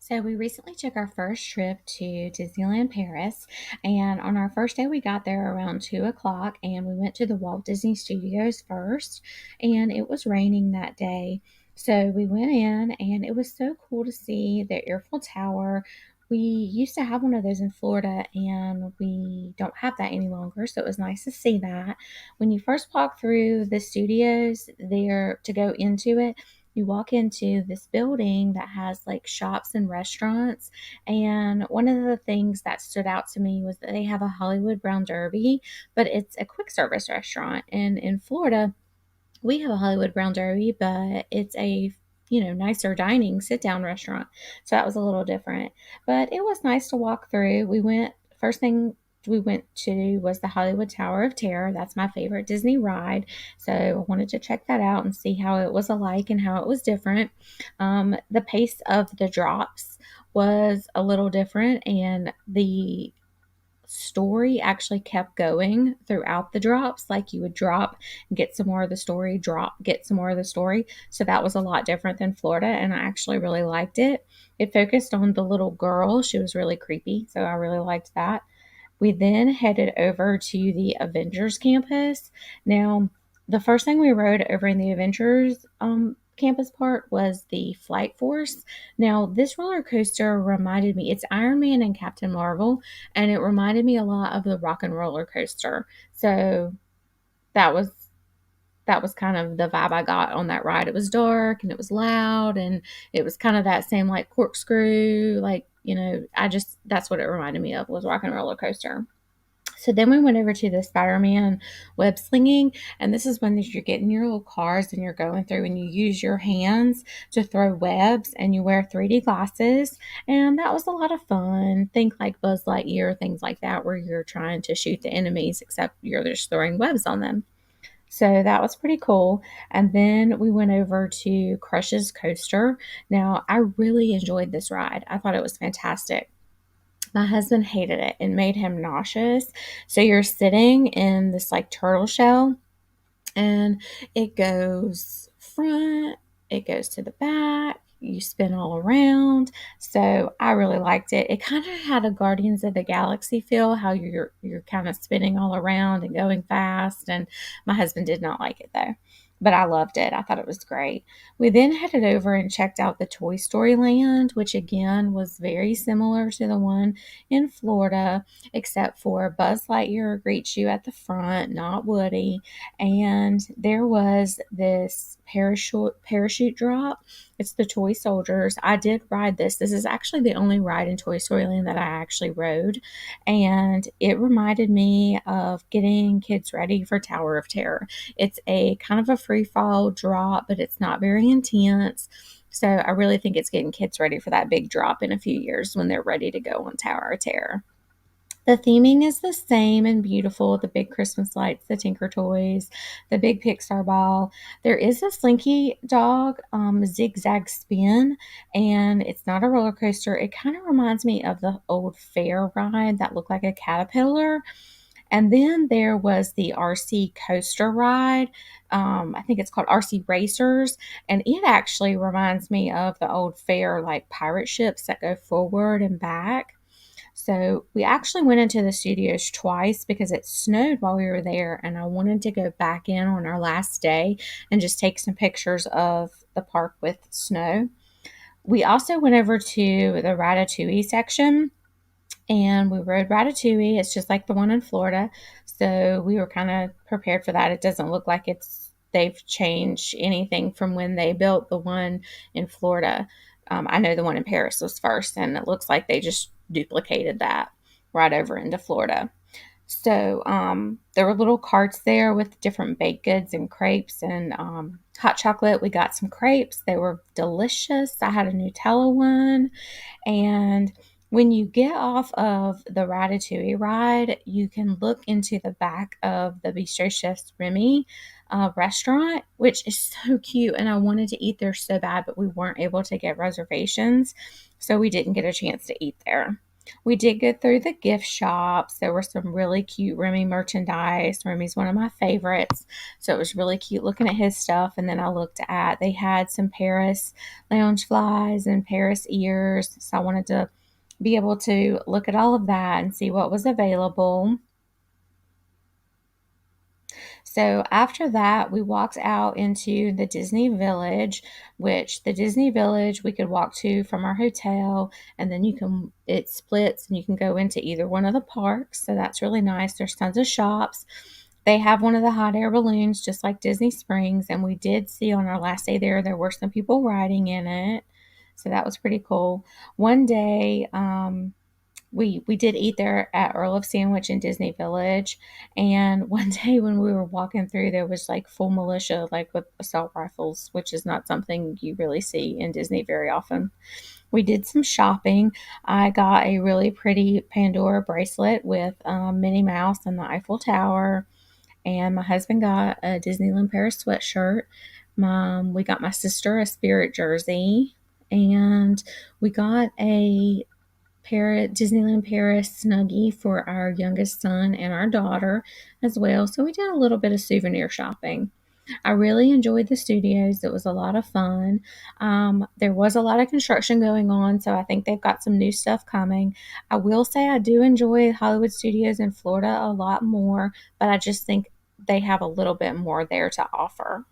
So we recently took our first trip to Disneyland Paris, and on our first day we got there around 2 o'clock, and we went to the Walt Disney Studios first, and it was raining that day. So we went in, and it was so cool to see the Eiffel Tower. We used to have one of those in Florida, and we don't have that any longer. So it was nice to see that. When you first walk through the studios there to go into it, you walk into this building that has like shops and restaurants. And one of the things that stood out to me was that they have a Hollywood Brown Derby, but it's a quick service restaurant. And in Florida, we have a Hollywood Brown Derby, but it's a nicer dining sit down restaurant. So that was a little different. But it was nice to walk through. First thing we went to was the Hollywood Tower of Terror. That's my favorite Disney ride. So I wanted to check that out and see how it was alike and how it was different. The pace of the drops was a little different, and the story actually kept going throughout the drops. Like you would drop, get some more of the story, drop, get some more of the story. So that was a lot different than Florida, and I actually really liked it. It focused on the little girl. She was really creepy, so I really liked that. We then headed over to the Avengers campus. Now, the first thing we rode over in the Avengers campus part was the Flight Force. Now, this roller coaster reminded me, it's Iron Man and Captain Marvel, and it reminded me a lot of the Rock and Roller Coaster. So that was that was kind of the vibe I got on that ride. It was dark and it was loud, and it was kind of that same like corkscrew, like, that's what it reminded me of, was Rock and Roller Coaster. So then we went over to the Spider-Man web slinging, and this is when you're getting your little cars and you're going through and you use your hands to throw webs and you wear 3D glasses, and that was a lot of fun. Think like Buzz Lightyear, things like that, where you're trying to shoot the enemies, except you're just throwing webs on them. So that was pretty cool. And then we went over to Crush's Coaster. Now, I really enjoyed this ride. I thought it was fantastic. My husband hated it. It made him nauseous. So you're sitting in this like turtle shell, and it goes front, it goes to the back, you spin all around. So I really liked it. It kind of had a Guardians of the Galaxy feel, how you're kind of spinning all around and going fast. And my husband did not like it though. But I loved it. I thought it was great. We then headed over and checked out the Toy Story Land, which again was very similar to the one in Florida, except for Buzz Lightyear greets you at the front, not Woody. And there was this parachute drop. It's the Toy Soldiers. I did ride this. This is actually the only ride in Toy Story Land that I actually rode, and it reminded me of getting kids ready for Tower of Terror. It's a kind of a free fall drop, but it's not very intense. So I really think it's getting kids ready for that big drop in a few years when they're ready to go on Tower of Terror. The theming is the same and beautiful. The big Christmas lights, the Tinker Toys, the big Pixar ball. There is a Slinky Dog zigzag spin, and it's not a roller coaster. It kind of reminds me of the old fair ride that looked like a caterpillar. And then there was the RC coaster ride. I think it's called RC Racers. And it actually reminds me of the old fair, like pirate ships that go forward and back. So we actually went into the studios twice because it snowed while we were there, and I wanted to go back in on our last day and just take some pictures of the park with snow. We also went over to the Ratatouille section, and we rode Ratatouille. It's just like the one in Florida, so we were kind of prepared for that. It doesn't look like they've changed anything from when they built the one in Florida. I know the one in Paris was first, and it looks like they just duplicated that right over into Florida. So there were little carts there with different baked goods and crepes and hot chocolate. We got some crepes. They were delicious. I had a Nutella one. And when you get off of the Ratatouille ride, you can look into the back of the Bistro Chef's Remy restaurant, which is so cute. And I wanted to eat there so bad, but we weren't able to get reservations. So we didn't get a chance to eat there. We did go through the gift shops. There were some really cute Remy merchandise. Remy's one of my favorites. So it was really cute looking at his stuff. And then I looked at, they had some Paris lounge flies and Paris ears. So I wanted to be able to look at all of that and see what was available. So after that, we walked out into the Disney Village, which the Disney Village we could walk to from our hotel, and then it splits and you can go into either one of the parks. So that's really nice. There's tons of shops. They have one of the hot air balloons, just like Disney Springs, and we did see on our last day there were some people riding in it. So that was pretty cool. One day, we did eat there at Earl of Sandwich in Disney Village, and one day when we were walking through, there was like full militia, like with assault rifles, which is not something you really see in Disney very often. We did some shopping. I got a really pretty Pandora bracelet with Minnie Mouse and the Eiffel Tower, and my husband got a Disneyland Paris sweatshirt. We got my sister a Spirit jersey, and we got a Disneyland Paris snuggie for our youngest son and our daughter as well. So we did a little bit of souvenir shopping. I really enjoyed the studios. It was a lot of fun. There was a lot of construction going on, so I think they've got some new stuff coming. I will say I do enjoy Hollywood Studios in Florida a lot more, but I just think they have a little bit more there to offer.